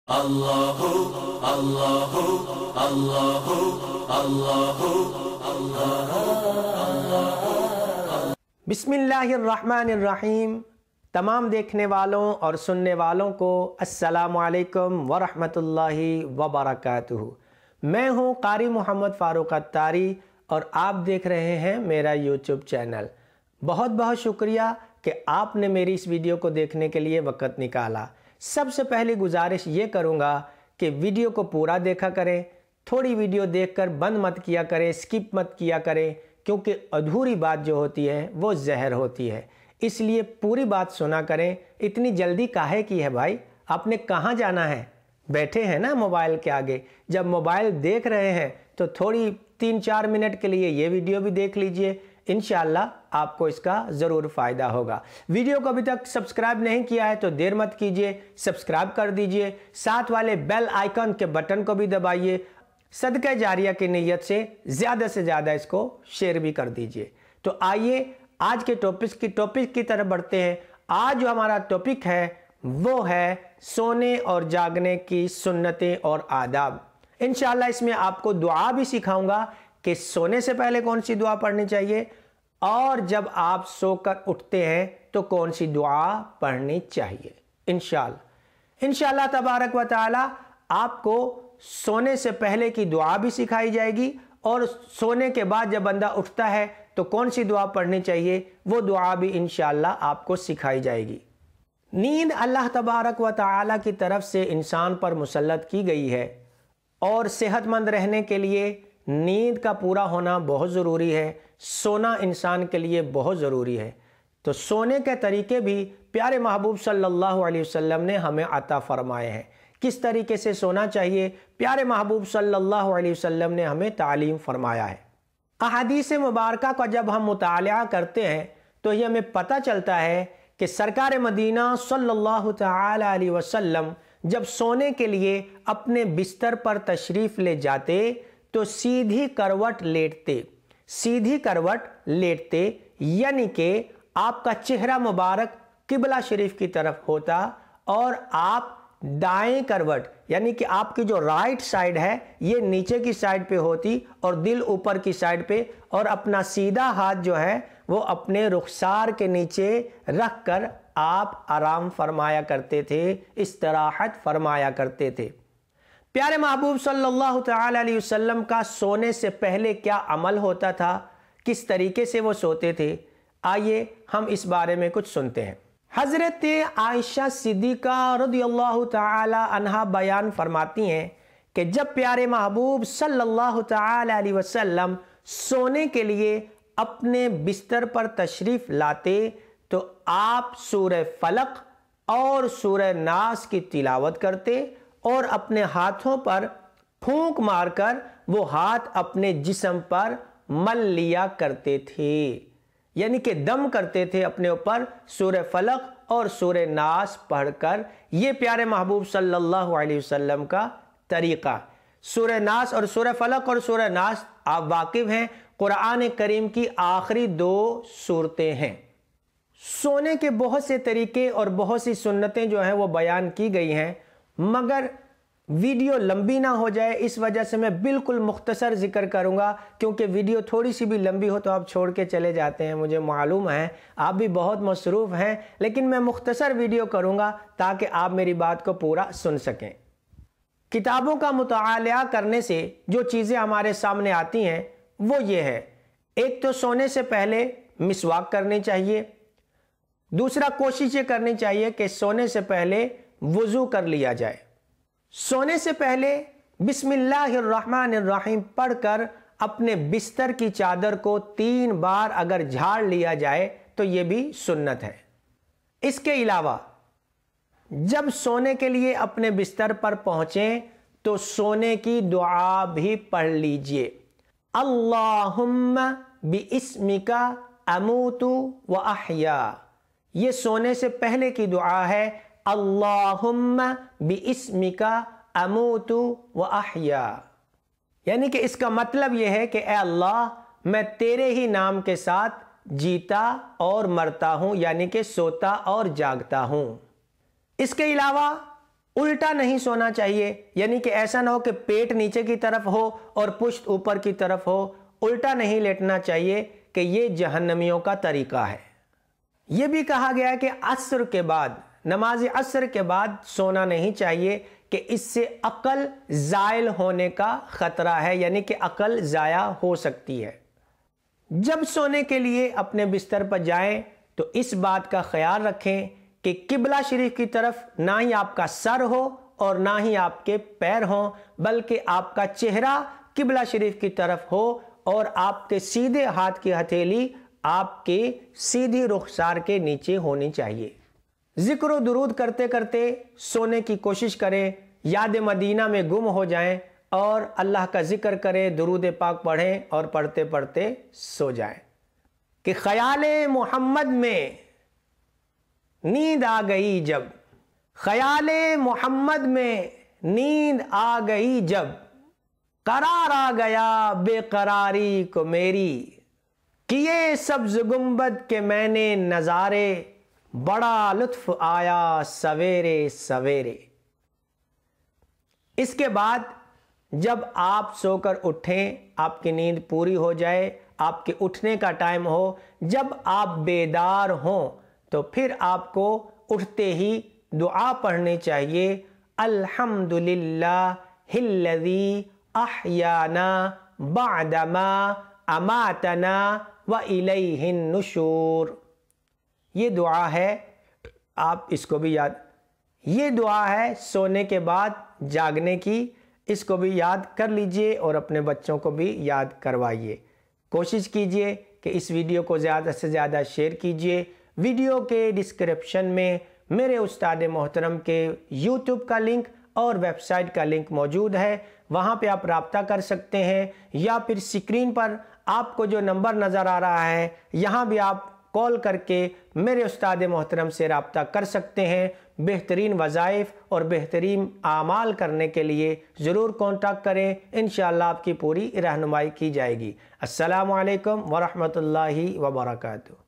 اللہ اللہ اللہ اللہ اللہ۔ بسم اللہ الرحمن الرحیم۔ تمام دیکھنے والوں اور سننے والوں کو السلام علیکم ورحمۃ اللہ وبرکاتہ۔ میں ہوں قاری محمد فاروق عطاری اور آپ دیکھ رہے ہیں میرا یوٹیوب چینل۔ بہت بہت شکریہ کہ آپ نے میری اس ویڈیو کو دیکھنے کے لیے وقت نکالا۔ سب سے پہلی گزارش یہ کروں گا کہ ویڈیو کو پورا دیکھا کریں، تھوڑی ویڈیو دیکھ کر بند مت کیا کریں، سکپ مت کیا کریں، کیونکہ ادھوری بات جو ہوتی ہے وہ زہر ہوتی ہے، اس لیے پوری بات سنا کریں۔ اتنی جلدی کاہے کی ہے بھائی؟ آپ نے کہاں جانا ہے؟ بیٹھے ہیں نا موبائل کے آگے، جب موبائل دیکھ رہے ہیں تو تھوڑی 3-4 منٹ کے لیے یہ ویڈیو بھی دیکھ لیجئے، انشاءاللہ آپ کو اس کا ضرور فائدہ ہوگا۔ ویڈیو کو ابھی تک سبسکرائب نہیں کیا ہے تو دیر مت کیجئے، سبسکرائب کر دیجئے، ساتھ والے بیل آئیکن کے بٹن کو بھی دبائیے، صدقہ جاریہ کی نیت سے زیادہ اس کو شیئر بھی کر دیجئے۔ تو آئیے آج کے ٹاپک کی طرف بڑھتے ہیں۔ آج جو ہمارا ٹاپک ہے وہ ہے سونے اور جاگنے کی سنتیں اور آداب۔ انشاءاللہ اس میں آپ کو دعا بھی سکھاؤں گا کہ سونے سے پہلے کون سی دعا پڑھنی چاہیے اور جب آپ سو کر اٹھتے ہیں تو کون سی دعا پڑھنی چاہیے۔ انشاءاللہ تبارک و تعالی آپ کو سونے سے پہلے کی دعا بھی سکھائی جائے گی اور سونے کے بعد جب بندہ اٹھتا ہے تو کون سی دعا پڑھنی چاہیے وہ دعا بھی انشاءاللہ آپ کو سکھائی جائے گی۔ نیند اللہ تبارک و تعالی کی طرف سے انسان پر مسلط کی گئی ہے اور صحت مند رہنے کے لیے نیند کا پورا ہونا بہت ضروری ہے، سونا انسان کے لیے بہت ضروری ہے۔ تو سونے کے طریقے بھی پیارے محبوب صلی اللہ علیہ وسلم نے ہمیں عطا فرمائے ہیں۔ کس طریقے سے سونا چاہیے پیارے محبوب صلی اللہ علیہ وسلم نے ہمیں تعلیم فرمایا ہے۔ احادیث مبارکہ کا جب ہم مطالعہ کرتے ہیں تو یہ ہمیں پتہ چلتا ہے کہ سرکار مدینہ صلی اللہ تعالی علیہ وسلم جب سونے کے لیے اپنے بستر پر تشریف لے جاتے تو سیدھی کروٹ لیٹتے، یعنی کہ آپ کا چہرہ مبارک قبلہ شریف کی طرف ہوتا اور آپ دائیں کروٹ یعنی کہ آپ کی جو رائٹ سائیڈ ہے یہ نیچے کی سائیڈ پہ ہوتی اور دل اوپر کی سائیڈ پہ، اور اپنا سیدھا ہاتھ جو ہے وہ اپنے رخسار کے نیچے رکھ کر آپ آرام فرمایا کرتے تھے، استراحت فرمایا کرتے تھے۔ پیارے محبوب صلی اللہ تعالی علیہ وسلم کا سونے سے پہلے کیا عمل ہوتا تھا، کس طریقے سے وہ سوتے تھے، آئیے ہم اس بارے میں کچھ سنتے ہیں۔ حضرت عائشہ صدیقہ رضی اللہ تعالی عنہا بیان فرماتی ہیں کہ جب پیارے محبوب صلی اللہ تعالی علیہ وسلم سونے کے لیے اپنے بستر پر تشریف لاتے تو آپ سورہ فلق اور سورہ ناس کی تلاوت کرتے اور اپنے ہاتھوں پر پھونک مار کر وہ ہاتھ اپنے جسم پر مل لیا کرتے تھے، یعنی کہ دم کرتے تھے اپنے اوپر سورہ فلق اور سورہ ناس پڑھ کر۔ یہ پیارے محبوب صلی اللہ علیہ وسلم کا طریقہ۔ سورہ ناس اور سورہ فلق اور سورہ ناس آپ واقف ہیں، قرآن کریم کی آخری 2 سورتیں ہیں۔ سونے کے بہت سے طریقے اور بہت سی سنتیں جو ہیں وہ بیان کی گئی ہیں، مگر ویڈیو لمبی نہ ہو جائے اس وجہ سے میں بالکل مختصر ذکر کروں گا، کیونکہ ویڈیو تھوڑی سی بھی لمبی ہو تو آپ چھوڑ کے چلے جاتے ہیں، مجھے معلوم ہے آپ بھی بہت مصروف ہیں، لیکن میں مختصر ویڈیو کروں گا تاکہ آپ میری بات کو پورا سن سکیں۔ کتابوں کا مطالعہ کرنے سے جو چیزیں ہمارے سامنے آتی ہیں وہ یہ ہے، ایک تو سونے سے پہلے مسواک کرنی چاہیے، دوسرا کوشش یہ کرنی چاہیے کہ سونے سے پہلے وضو کر لیا جائے، سونے سے پہلے بسم اللہ الرحمن الرحیم پڑھ کر اپنے بستر کی چادر کو 3 بار اگر جھاڑ لیا جائے تو یہ بھی سنت ہے۔ اس کے علاوہ جب سونے کے لیے اپنے بستر پر پہنچیں تو سونے کی دعا بھی پڑھ لیجئے، اللہم باسمک اموت و احیا۔ یہ سونے سے پہلے کی دعا ہے، اللہم باسمک اموت و احیا، یعنی کہ اس کا مطلب یہ ہے کہ اے اللہ میں تیرے ہی نام کے ساتھ جیتا اور مرتا ہوں، یعنی کہ سوتا اور جاگتا ہوں۔ اس کے علاوہ الٹا نہیں سونا چاہیے، یعنی کہ ایسا نہ ہو کہ پیٹ نیچے کی طرف ہو اور پشت اوپر کی طرف ہو، الٹا نہیں لیٹنا چاہیے کہ یہ جہنمیوں کا طریقہ ہے۔ یہ بھی کہا گیا ہے کہ عصر کے بعد، نماز عصر کے بعد سونا نہیں چاہیے کہ اس سے عقل زائل ہونے کا خطرہ ہے، یعنی کہ عقل ضائع ہو سکتی ہے۔ جب سونے کے لیے اپنے بستر پر جائیں تو اس بات کا خیال رکھیں کہ قبلہ شریف کی طرف نہ ہی آپ کا سر ہو اور نہ ہی آپ کے پیر ہوں، بلکہ آپ کا چہرہ قبلہ شریف کی طرف ہو اور آپ کے سیدھے ہاتھ کی ہتھیلی آپ کے سیدھی رخسار کے نیچے ہونی چاہیے۔ ذکر و درود کرتے کرتے سونے کی کوشش کریں، یاد مدینہ میں گم ہو جائیں اور اللہ کا ذکر کریں، درود پاک پڑھیں اور پڑھتے پڑھتے سو جائیں کہ خیال محمد میں نیند آ گئی جب، خیال محمد میں نیند آ گئی جب، قرار آ گیا بے قراری کو میری، کیے سبز گنبد کے میں نے نظارے، بڑا لطف آیا سویرے سویرے۔ اس کے بعد جب آپ سو کر اٹھیں، آپ کی نیند پوری ہو جائے، آپ کے اٹھنے کا ٹائم ہو، جب آپ بیدار ہوں تو پھر آپ کو اٹھتے ہی دعا پڑھنی چاہیے، الحمدللہ الذی احیانا بعدما اماتنا والیہ النشور۔ یہ دعا ہے، آپ اس کو بھی یاد، یہ دعا ہے سونے کے بعد جاگنے کی، اس کو بھی یاد کر لیجئے اور اپنے بچوں کو بھی یاد کروائیے۔ کوشش کیجئے کہ اس ویڈیو کو زیادہ سے زیادہ شیئر کیجئے۔ ویڈیو کے ڈسکرپشن میں میرے استاد محترم کے یوٹیوب کا لنک اور ویب سائٹ کا لنک موجود ہے، وہاں پہ آپ رابطہ کر سکتے ہیں، یا پھر سکرین پر آپ کو جو نمبر نظر آ رہا ہے یہاں بھی آپ کال کر کے میرے استاد محترم سے رابطہ کر سکتے ہیں۔ بہترین وظائف اور بہترین اعمال کرنے کے لیے ضرور کانٹیکٹ کریں، انشاءاللہ آپ کی پوری رہنمائی کی جائے گی۔ السلام علیکم ورحمۃ اللہ وبرکاتہ۔